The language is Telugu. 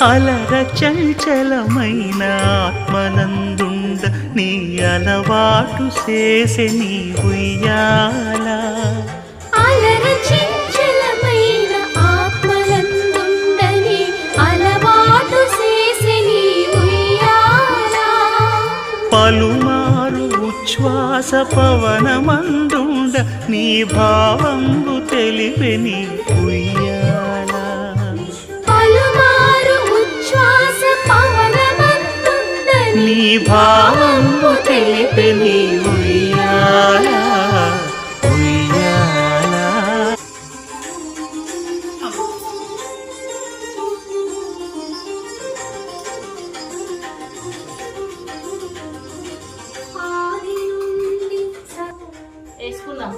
అలర చంచలమైన ఆత్మనందుండ నీ అలవాటు చేసే నీ ఉయ్యాల. అలర చంచలమైన ఆత్మనందుండ నీ అలవాటు చేసే నీ ఉయ్యాల. పలుమారు ఉచ్ఛ్వాస పవనమందుండ నీ భావంబు తెలిపే నీ ఉయ్యాల. నీ భావంబు తెలిపే నీ ఉయ్యాల ఉయ్యాల. వేసుకుందాం.